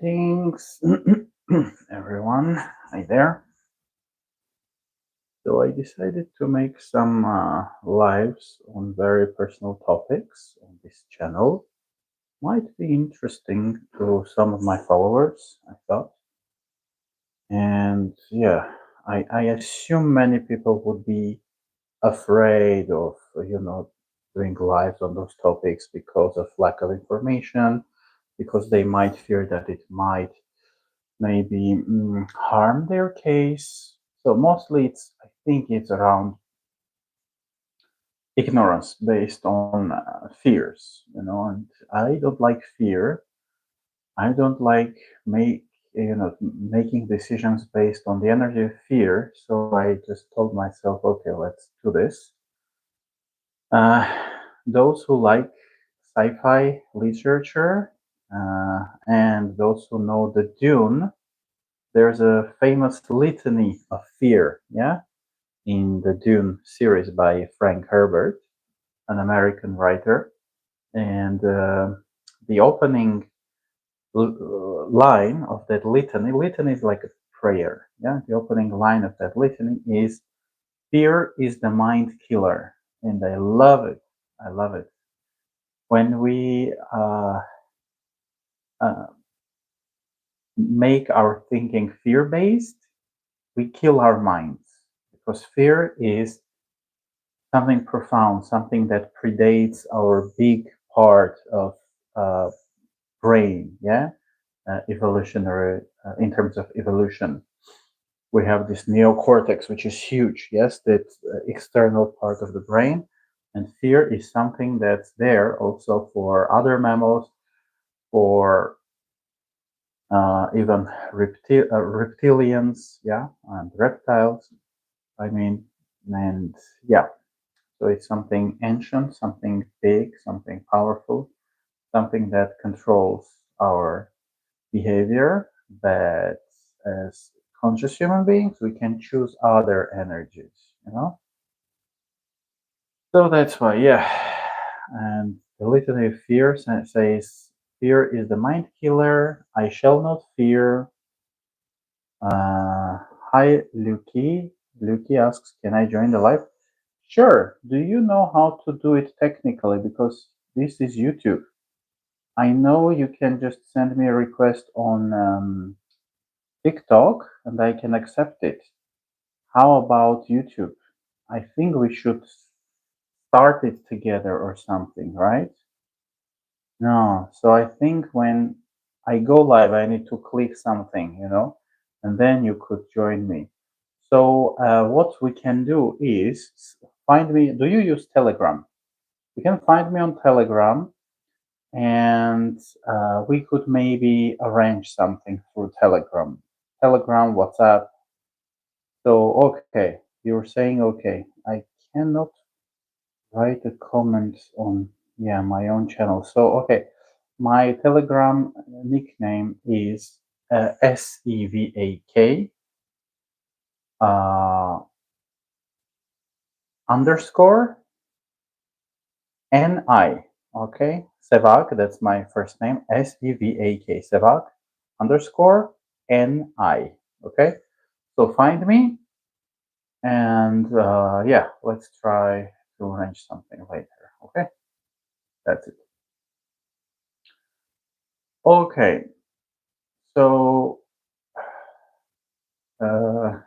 Greetings, everyone. Hi there. So I decided to make some lives on very personal topics on this channel. Might be interesting to some of my followers, I thought. And yeah, I assume many people would be afraid of, doing lives on those topics because of lack of information, because they might fear that it might maybe harm their case. So mostly I think it's around ignorance based on fears, and I don't like fear. I don't like making decisions based on the energy of fear. So I just told myself, okay, let's do this. Uh, those who like sci-fi literature and those who know the Dune, there's a famous litany of fear, yeah, in the Dune series by Frank Herbert, an American writer. And the opening line of that litany is like a prayer, yeah. The opening line of that litany is, "Fear is the mind killer," and I love it. I love it. When we uh, make our thinking fear-based, we kill our minds because fear is something profound, something that predates our big part of uh, brain, yeah, evolutionary, in terms of evolution. We have this neocortex, which is huge, yes, that external part of the brain. And fear is something that's there also for other mammals, for even reptilians, yeah, and reptiles. I mean, and yeah, so it's something ancient, something big, something powerful, something that controls our behavior. But as conscious human beings, we can choose other energies. So that's why, yeah. And the litany of fear says, "Fear is the mind killer. I shall not fear." Hi, Luki. Luki asks, "Can I join the live?" Sure. Do you know how to do it technically? Because this is YouTube. I know you can just send me a request on TikTok and I can accept it. How about YouTube? I think we should start it together or something, right? No. So I think when I go live, I need to click something, and then you could join me. So what we can do is find me. Do you use Telegram? You can find me on Telegram, and we could maybe arrange something through Telegram. Telegram, WhatsApp. So, okay, you're saying okay. I cannot write a comment on, yeah, my own channel. So, okay, my Telegram nickname is SEVAK uh, underscore NI. Okay, Sevak, that's my first name, SEVAK, Sevak underscore NI. Okay, so find me, and yeah, let's try to arrange something later. Okay, that's it. Okay, so uh,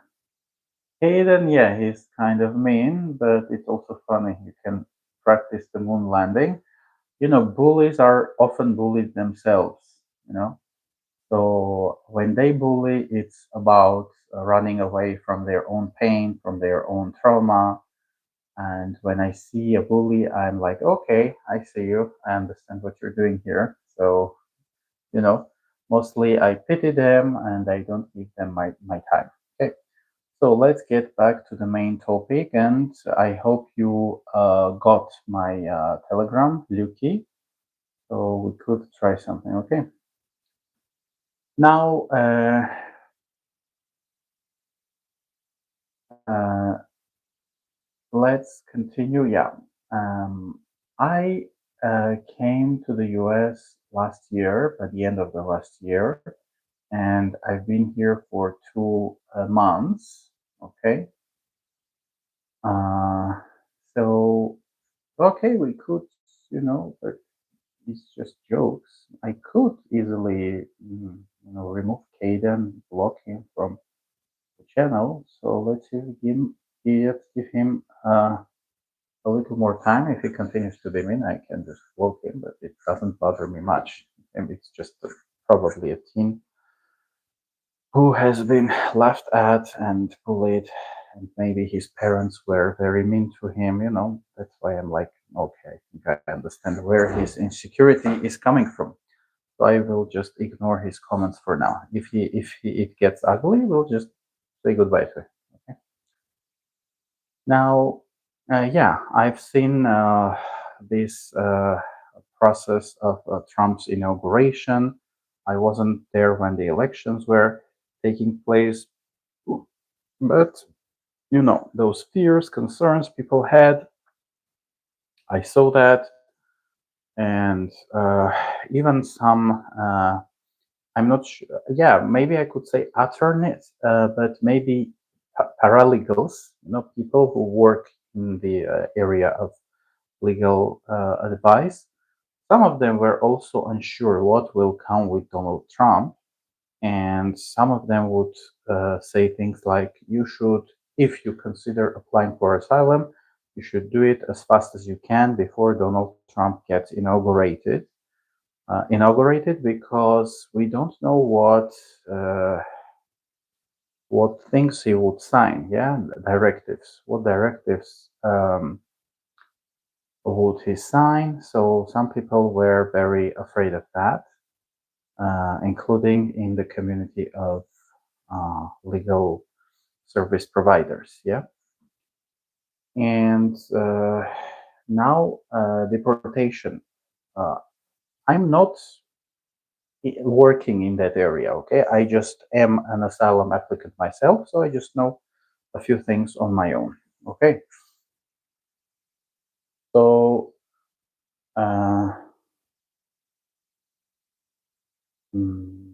Hayden, yeah, he's kind of mean, but it's also funny. You can practice the moon landing. Bullies are often bullied themselves. So when they bully, it's about running away from their own pain, from their own trauma. And when I see a bully, I'm like, okay, I see you. I understand what you're doing here. So, you know, mostly I pity them and I don't give them my time. Okay. So let's get back to the main topic. And I hope you got my Telegram, Luki. So we could try something. Okay. Now, uh, let's continue. Yeah. I came to the US last year, by the end of the last year. and I've been here for 2 months. Okay. Uh, so okay, we could, but it's just jokes. I could easily, remove Caden, block him from the channel. So let's give him a little more time. If he continues to be mean, I can just block him, but it doesn't bother me much. And it's just probably a teen who has been laughed at and bullied, and maybe his parents were very mean to him. That's why I'm like, okay, I think I understand where his insecurity is coming from. So I will just ignore his comments for now. If it gets ugly, we'll just say goodbye to him. Okay. Now, yeah, I've seen this process of Trump's inauguration. I wasn't there when the elections were taking place, but those fears, concerns people had, I saw that, and even some. I'm not sure. Yeah, maybe I could say attorneys, but maybe paralegals. People who work in the area of legal advice. Some of them were also unsure what will come with Donald Trump, and some of them would say things like, "You should, if you consider applying for asylum, you should do it as fast as you can before Donald Trump gets inaugurated, because we don't know what things he would sign. Yeah, directives. What directives would he sign? So some people were very afraid of that, including in the community of legal service providers. Yeah, and now deportation. Uh, I'm not working in that area. Okay, I just am an asylum applicant myself, so I just know a few things on my own. Okay, so uh, mm,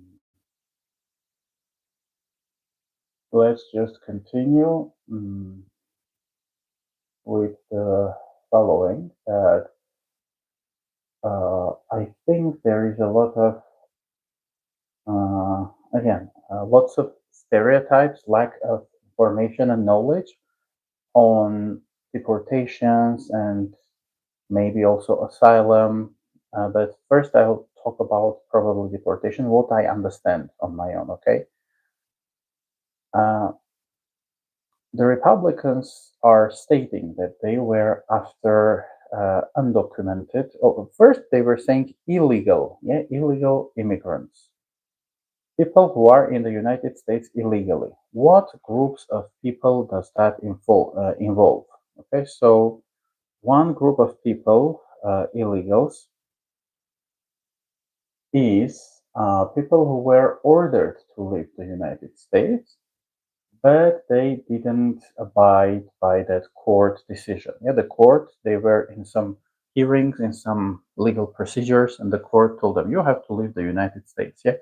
let's just continue with the following. I think there is a lot of again lots of stereotypes, lack of information and knowledge on deportations and maybe also asylum. But first, I'll talk about probably deportation, what I understand on my own. Okay. Uh, the Republicans are stating that they were after undocumented. Oh, first, they were saying illegal, yeah, illegal immigrants, people who are in the United States illegally. What groups of people does that involve? Okay, so one group of people, illegals, is people who were ordered to leave the United States, but they didn't abide by that court decision. Yeah, the court, they were in some hearings, in some legal procedures, and the court told them, you have to leave the United States. Yeah.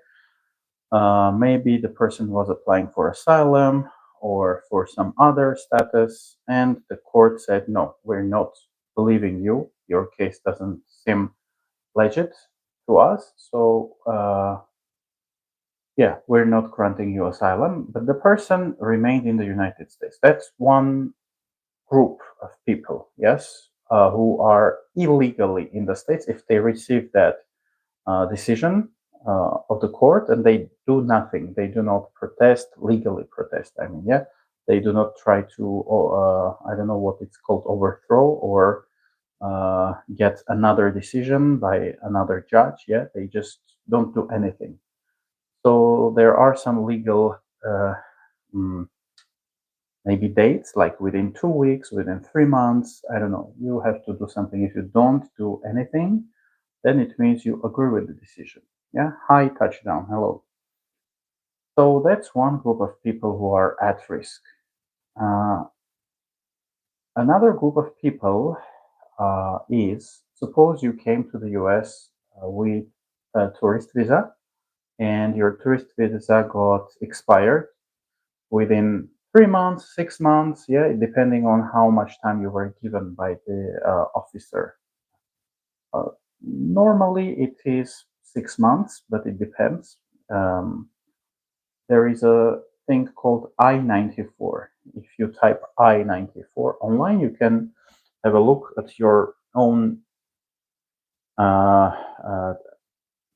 Maybe the person was applying for asylum or for some other status, and the court said, no, we're not believing you. Your case doesn't seem legit to us. So, yeah, we're not granting you asylum, but the person remained in the United States. That's one group of people, yes, who are illegally in the States if they receive that decision of the court and they do nothing. They do not protest, legally protest. I mean, yeah, they do not try to, I don't know what it's called, overthrow or get another decision by another judge. Yeah, they just don't do anything. So there are some legal mm, maybe dates, like within 2 weeks, within 3 months. I don't know. You have to do something. If you don't do anything, then it means you agree with the decision. Yeah, hi, touchdown, hello. So that's one group of people who are at risk. Uh, Another group of people is suppose you came to the US with a tourist visa and your tourist visa got expired within 3 months, 6 months, yeah, depending on how much time you were given by the officer. Uh, Normally, it is 6 months, but it depends. Um, there is a thing called I-94. If you type I-94 online, you can have a look at your own uh, uh,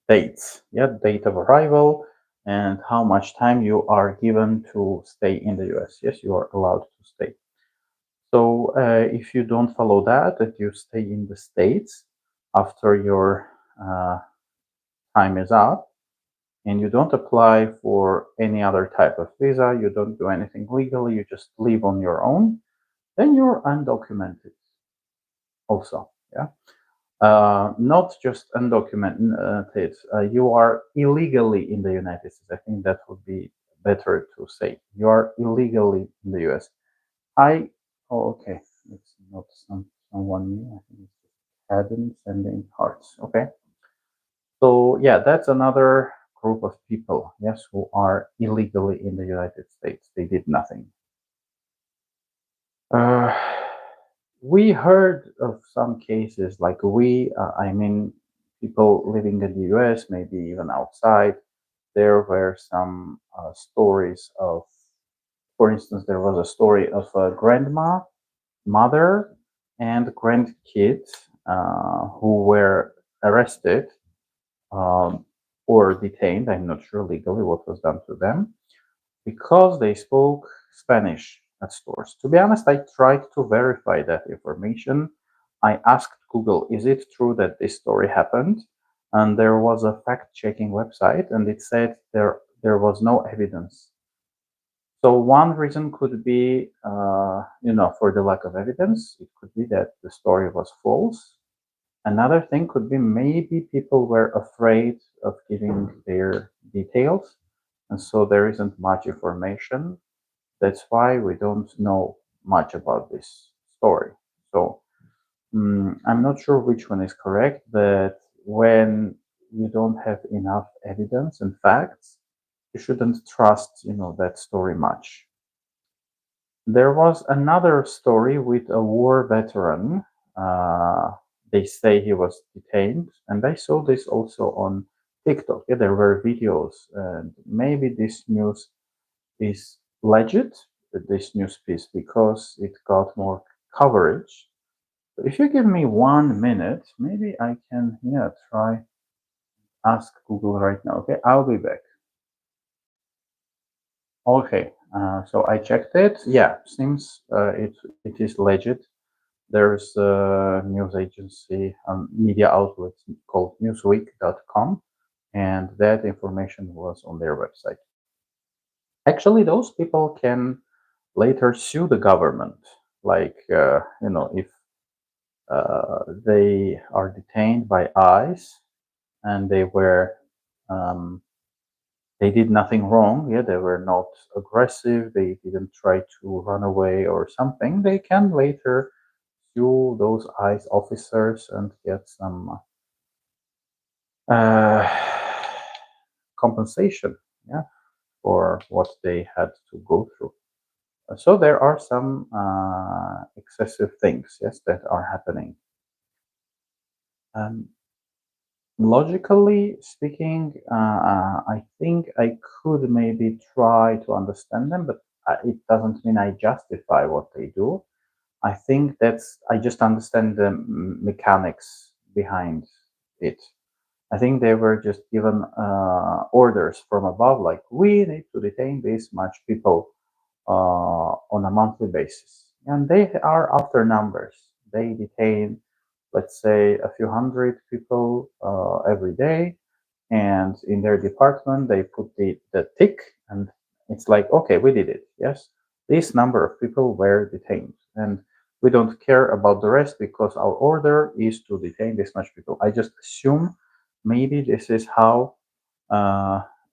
dates, yeah, date of arrival, and how much time you are given to stay in the US. Yes, you are allowed to stay. So if you don't follow that, if you stay in the States after your time is up, and you don't apply for any other type of visa, you don't do anything legally, you just live on your own, then you're undocumented also. Yeah. Not just undocumented, you are illegally in the United States. I think that would be better to say. You are illegally in the US. Oh, okay. It's not someone new. I think it's Adam sending hearts. Okay. So, yeah, that's another group of people, yes, who are illegally in the United States. They did nothing. Uh, we heard of some cases like I mean, people living in the US, maybe even outside. There were some stories of, for instance, there was a story of a grandma, mother, and grandkids who were arrested um, or detained. I'm not sure legally what was done to them because they spoke Spanish at stores. To be honest, I tried to verify that information. I asked Google, is it true that this story happened? And there was a fact checking website, and it said there was no evidence. So one reason could be, for the lack of evidence, it could be that the story was false. Another thing could be maybe people were afraid of giving their details, and so there isn't much information. That's why we don't know much about this story. So I'm not sure which one is correct, but when you don't have enough evidence and facts, you shouldn't trust, that story much. There was another story with a war veteran. Uh, they say he was detained, and I saw this also on TikTok. Yeah, there were videos, and maybe this news is legit, this news piece, because it got more coverage. So if you give me 1 minute, maybe I can, yeah, try ask Google right now. Okay, I'll be back. Okay, so I checked it. Yeah, seems it is legit. There's a news agency, media outlet called Newsweek.com, and that information was on their website. Actually, those people can later sue the government, like if they are detained by ICE and they did nothing wrong. Yeah, they were not aggressive. They didn't try to run away or something. They can later sue those ICE officers and get some uh, compensation, yeah, for what they had to go through. So there are some excessive things, yes, that are happening. Um, Logically speaking, I think I could maybe try to understand them, but it doesn't mean I justify what they do. I think I just understand the mechanics behind it. I think they were just given orders from above, like we need to detain this much people on a monthly basis. And they are after numbers. They detain, let's say, a few hundred people every day. And in their department, they put the tick, and it's like, okay, we did it. Yes, this number of people were detained. And we don't care about the rest because our order is to detain this much people. I just assume maybe this is how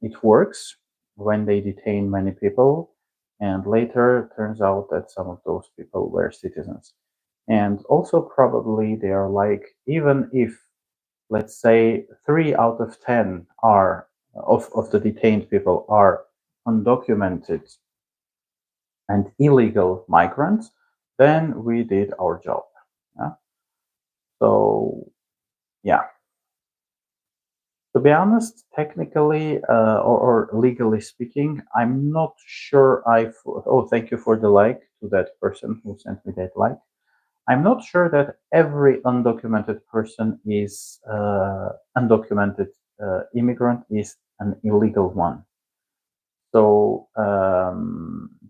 it works when they detain many people, and later it turns out that some of those people were citizens. And also, probably they are like, even if, let's say, 3 out of 10 are of the detained people are undocumented and illegal migrants, then we did our job. Yeah? So, yeah. To be honest, technically or legally speaking, I'm not sure Oh, thank you for the like to that person who sent me that like. I'm not sure that every undocumented person is undocumented immigrant is an illegal one. So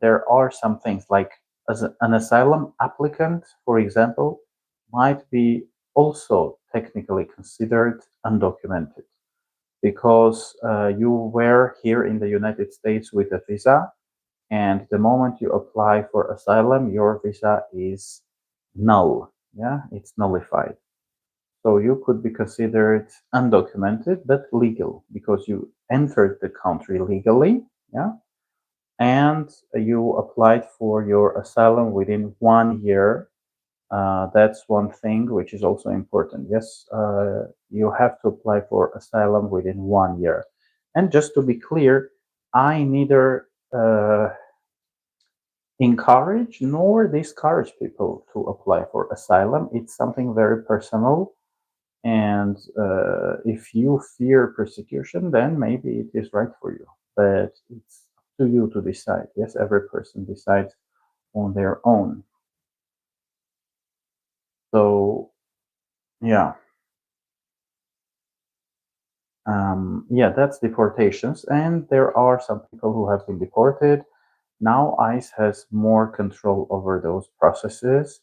there are some things like as an asylum applicant, for example, might be also technically considered undocumented because you were here in the United States with a visa, and the moment you apply for asylum, your visa is null. Yeah, it's nullified. So you could be considered undocumented but legal because you entered the country legally. Yeah, and you applied for your asylum within 1 year. That's one thing which is also important. Yes, you have to apply for asylum within 1 year. And just to be clear, I neither encourage nor discourage people to apply for asylum. It's something very personal. And if you fear persecution, then maybe it is right for you. But it's up to you to decide. Yes, every person decides on their own. So, yeah. Yeah, that's deportations. And there are some people who have been deported. Now ICE has more control over those processes.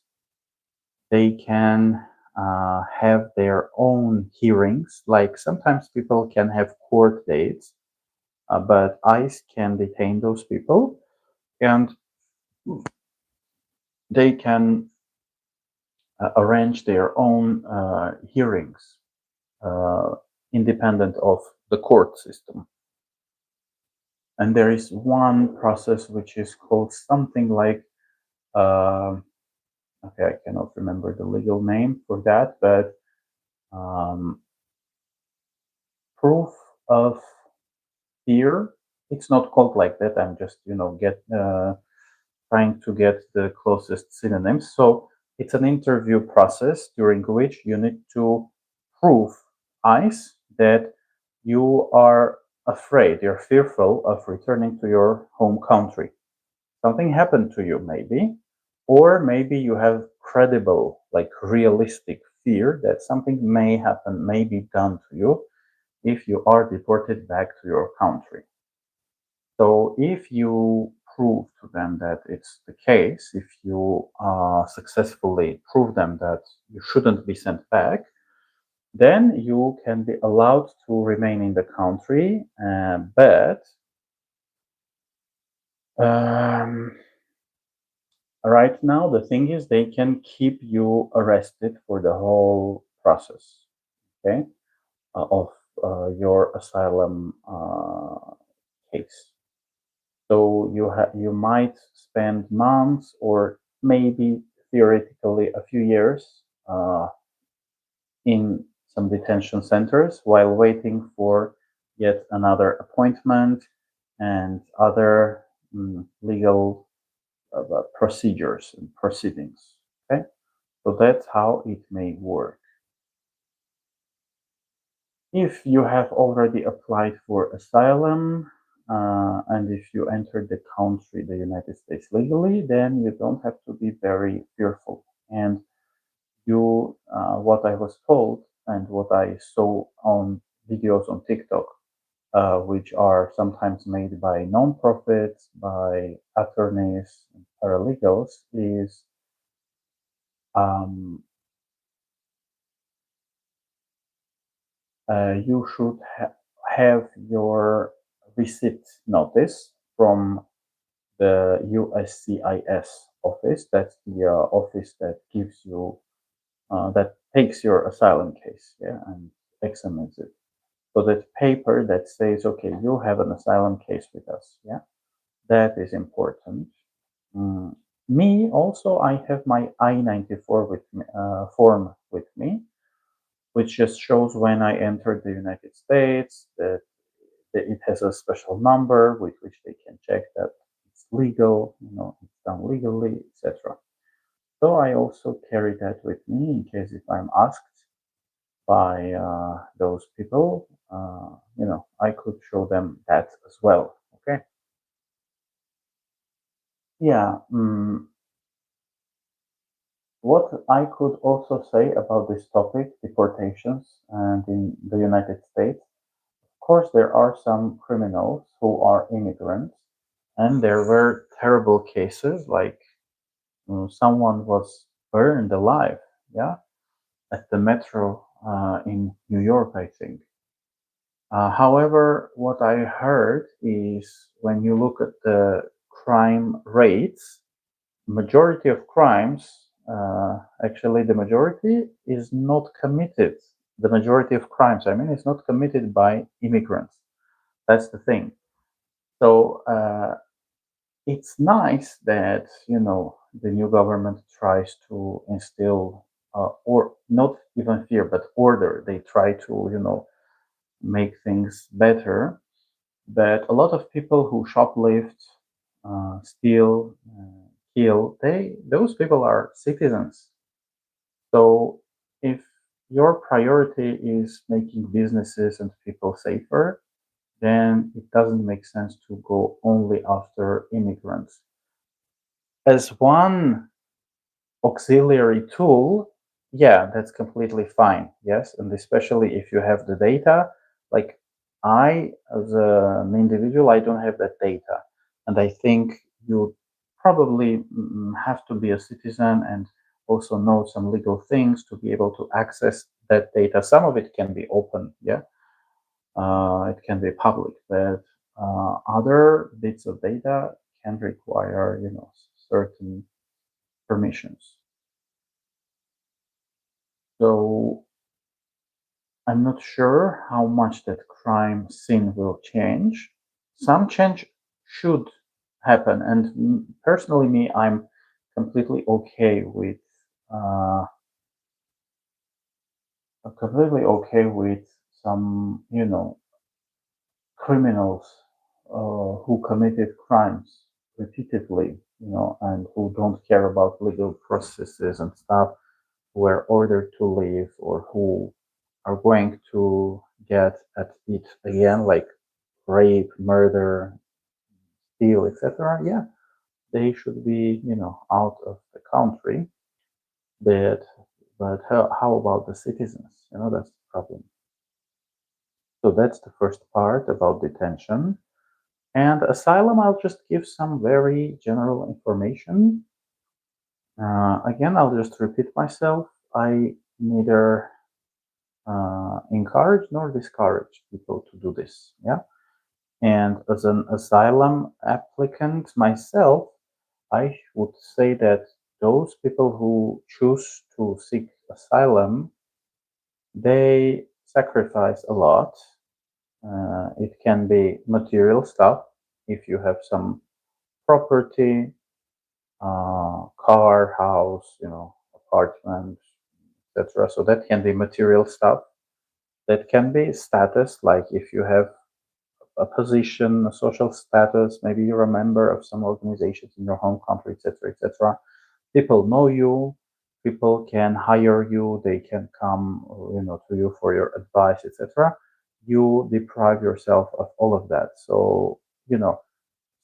They can have their own hearings. Like sometimes people can have court dates, but ICE can detain those people and they can arrange their own hearings independent of the court system. And there is one process which is called something like, okay, I cannot remember the legal name for that, but um, proof of fear. It's not called like that. I'm just, trying to get the closest synonyms. So it's an interview process during which you need to prove ICE that you are afraid, you're fearful of returning to your home country. Something happened to you, maybe, or maybe you have credible, like realistic fear that something may happen, may be done to you if you are deported back to your country. So if you prove to them that it's the case, if you successfully prove them that you shouldn't be sent back, then you can be allowed to remain in the country. But um, right now, the thing is, they can keep you arrested for the whole process, okay, of your asylum case. So you might spend months or maybe theoretically a few years in some detention centers while waiting for yet another appointment and other legal procedures and proceedings. Okay, so that's how it may work. If you have already applied for asylum and if you entered the country, the United States legally, then you don't have to be very fearful. And what I was told and what I saw on videos on TikTok, which are sometimes made by non-profits, by attorneys, and paralegals, is um, you should have your receipt notice from the USCIS office. That's the office that gives you that takes your asylum case, yeah, and examines it. So that paper that says, okay, you have an asylum case with us, yeah, that is important. Mm. Me also, I have my I-94 with me, form with me, which just shows when I entered the United States, that it has a special number with which they can check that it's legal, it's done legally, etc. So I also carry that with me in case if I'm asked by those people, I could show them that as well. Okay. Yeah. What I could also say about this topic, deportations, and in the United States, of course, there are some criminals who are immigrants, and there were terrible cases like someone was burned alive, yeah, at the metro in New York, I think. However, what I heard is when you look at the crime rates, majority of crimes, actually the majority is not committed. The majority of crimes, I mean, is not committed by immigrants. That's the thing. So it's nice that the new government tries to instill or not even fear but order. They try to make things better. But a lot of people who shoplift, steal, kill, those people are citizens. So if your priority is making businesses and people safer, then it doesn't make sense to go only after immigrants. As one auxiliary tool, yeah, that's completely fine. Yes, and especially if you have the data, like I, as an individual, I don't have that data, and I think you probably have to be a citizen and also know some legal things to be able to access that data. Some of it can be open, yeah, it can be public, but other bits of data can require, certain permissions. So I'm not sure how much that crime scene will change. Some change should happen, and personally, me, I'm completely okay with uh, some, criminals who committed crimes repeatedly, and who don't care about legal processes and stuff, who were ordered to leave or who are going to get at it again, like rape, murder, steal, etc. Yeah, they should be, out of the country. But how about the citizens? That's the problem. So that's the first part about detention. And asylum, I'll just give some very general information. Again, I'll just repeat myself. I neither encourage nor discourage people to do this. Yeah. And as an asylum applicant myself, I would say that those people who choose to seek asylum, they sacrifice a lot. It can be material stuff if you have some property, car, house, apartment, etc. So that can be material stuff. That can be status, like if you have a position, a social status, maybe you're a member of some organizations in your home country, etc., etc. People know you, people can hire you, they can come, to you for your advice, etc. You deprive yourself of all of that. So,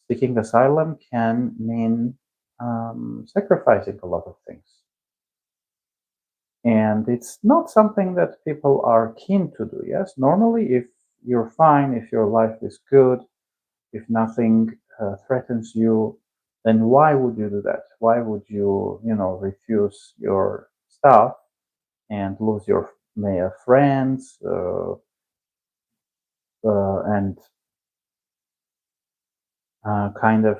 seeking asylum can mean sacrificing a lot of things. And it's not something that people are keen to do. Yes, normally, if you're fine, if your life is good, if nothing threatens you, then why would you do that? Why would you, refuse your stuff and lose your friends and kind of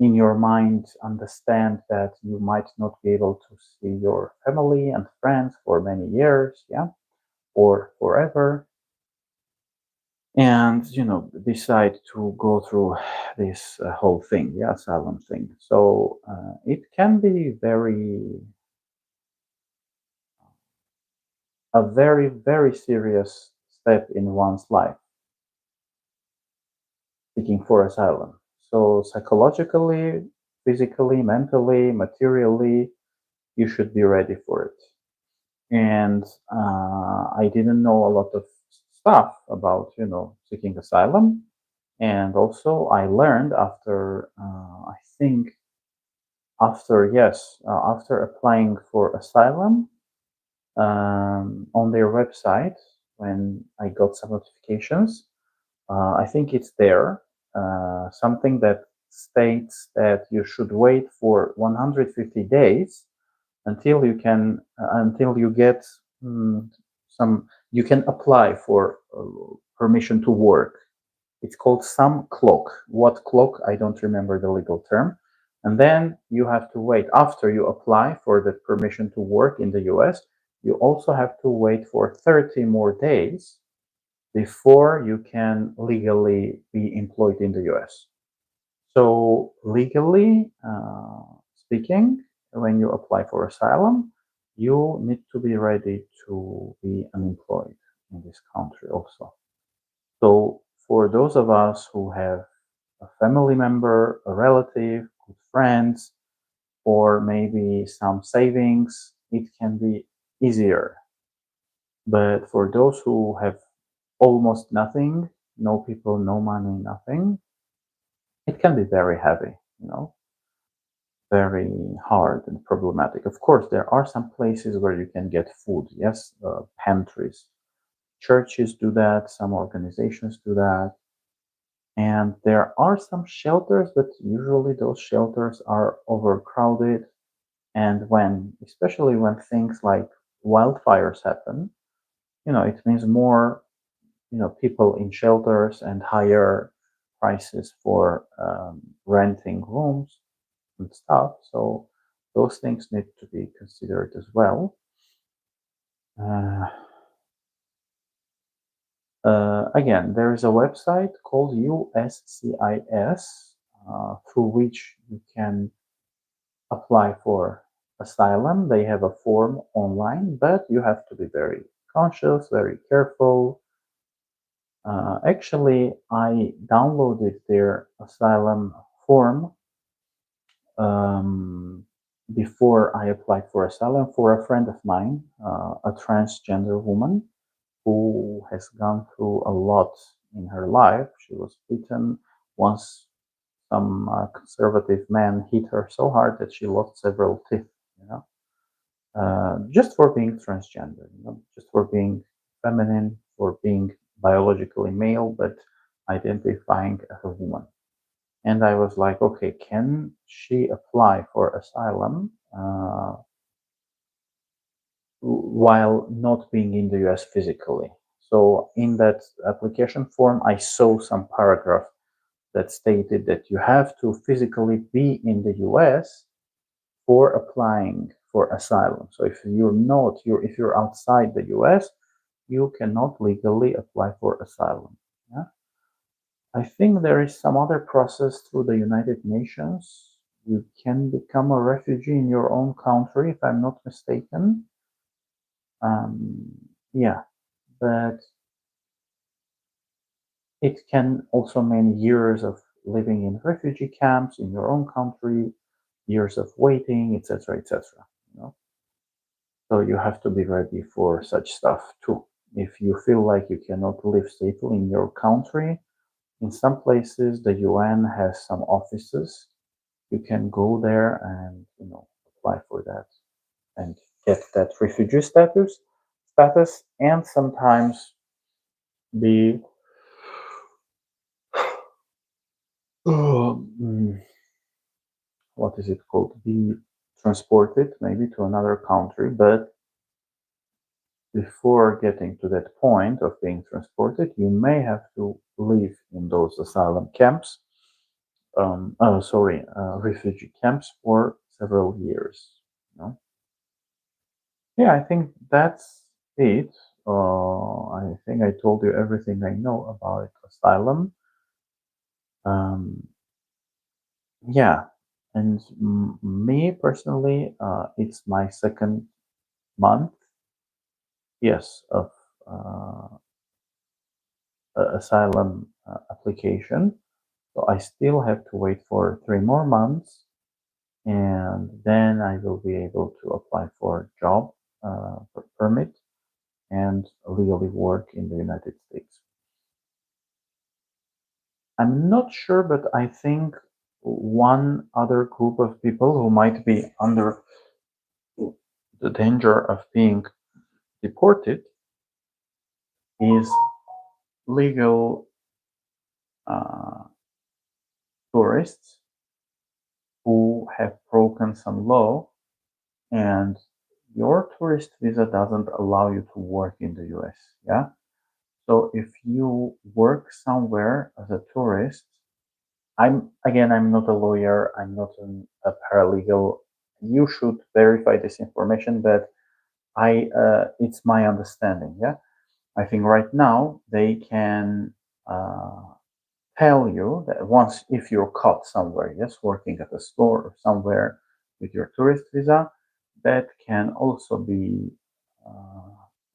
in your mind understand that you might not be able to see your family and friends for many years, yeah, or forever, and decide to go through this whole thing, the asylum thing. So it can be a very very serious step in one's life. seeking for asylum. So psychologically, physically, mentally, materially, you should be ready for it. And I didn't know a lot of stuff about, seeking asylum. And also, I learned after, I think, after applying for asylum on their website, when I got some notifications, I think it's there, something that states that you should wait for 150 days until you get some you can apply for permission to work. It's called some clock. What clock? I don't remember the legal term. And then you have to wait after you apply for the permission to work in the US. You also have to wait for 30 more days before you can legally be employed in the US. So, legally speaking, when you apply for asylum, you need to be ready to be unemployed in this country also. So, for those of us who have a family member, a relative, good friends, or maybe some savings, it can be easier. But for those who have almost nothing, no people, no money, nothing, it can be very heavy, very hard and problematic. Of course, there are some places where you can get food, yes, pantries. Churches do that, some organizations do that. And there are some shelters, but usually those shelters are overcrowded. And especially when things like wildfires happen, it means more, people in shelters and higher prices for renting rooms and stuff. So those things need to be considered as well. Uh, Again, there is a website called USCIS through which you can apply for asylum. They have a form online, but you have to be very conscious, very careful. Actually, I downloaded their asylum form um, before I applied for asylum for a friend of mine, a transgender woman who has gone through a lot in her life. She was beaten once. Some conservative man hit her so hard that she lost several teeth. Just for being transgender, just for being feminine, for being biologically male, but identifying as a woman. And I was like, okay, can she apply for asylum while not being in the US physically? So in that application form, I saw some paragraph that stated that you have to physically be in the US for applying for asylum. So if you're outside the US, you cannot legally apply for asylum. Yeah? I think there is some other process through the United Nations. You can become a refugee in your own country, if I'm not mistaken. Yeah, but it can also mean years of living in refugee camps in your own country, years of waiting, etc., etc. So you have to be ready for such stuff too. If you feel like you cannot live safely in your country, in some places the UN has some offices. You can go there and apply for that and get that refugee status, and sometimes be what is it called? Be transported maybe to another country, but before getting to that point of being transported, you may have to live in those asylum camps, refugee camps for several years. Yeah, I think that's it. I think I told you everything I know about asylum. Um, yeah, and me personally, it's my second month, yes, of asylum application. So I still have to wait for 3 more months, and then I will be able to apply for a job permit and legally work in the United States. I'm not sure, but I think one other group of people who might be under the danger of being deported is legal uh, tourists who have broken some law, and your tourist visa doesn't allow you to work in the US. Yeah. So if you work somewhere as a tourist, I'm not a lawyer, I'm not a paralegal. You should verify this information, but it's my understanding. Yeah. I think right now they can uh, tell you that once if you're caught somewhere, yes, working at a store or somewhere with your tourist visa, that can also be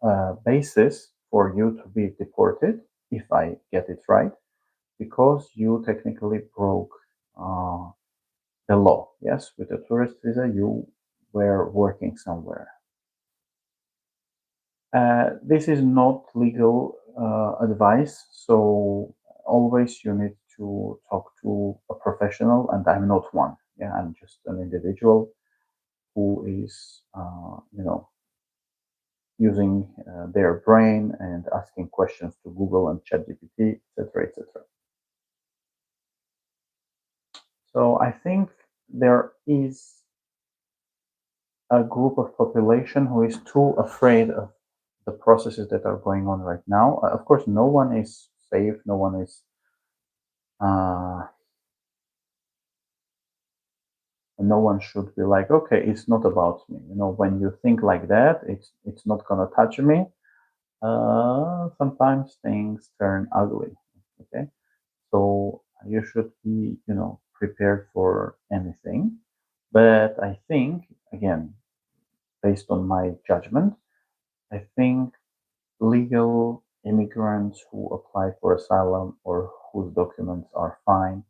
a basis for you to be deported, if I get it right, because you technically broke uh, the law. Yes, with a tourist visa, you were working somewhere. This is not legal advice, so always you need to talk to a professional, and I'm not one. Yeah, I'm just an individual who is, using their brain and asking questions to Google and ChatGPT, etc., etc. So I think there is a group of population who is too afraid of the processes that are going on right now. Of course, no one is safe. No one is. Uh, no one should be like, okay, it's not about me. When you think like that, it's not gonna touch me. Sometimes things turn ugly. Okay, so you should be, prepared for anything. But I think, again, based on my judgment, I think legal immigrants who apply for asylum or whose documents are fine,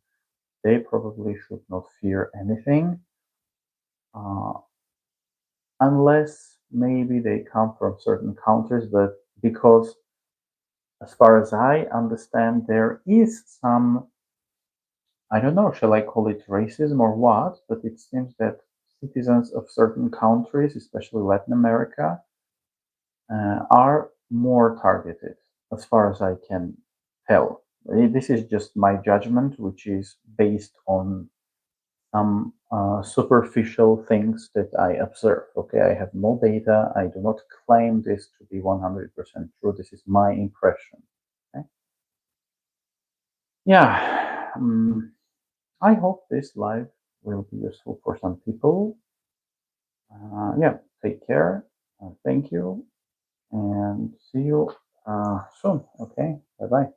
they probably should not fear anything, uh, unless maybe they come from certain countries. But because, as far as I understand, there is some, I don't know, shall I call it racism or what, but it seems that citizens of certain countries, especially Latin America, are more targeted, as far as I can tell. This is just my judgment, which is based on some superficial things that I observe. Okay, I have no data. I do not claim this to be 100% true. This is my impression. Okay? Yeah, I hope this live will be useful for some people. Yeah, take care. Thank you, and see you soon. Okay, bye bye.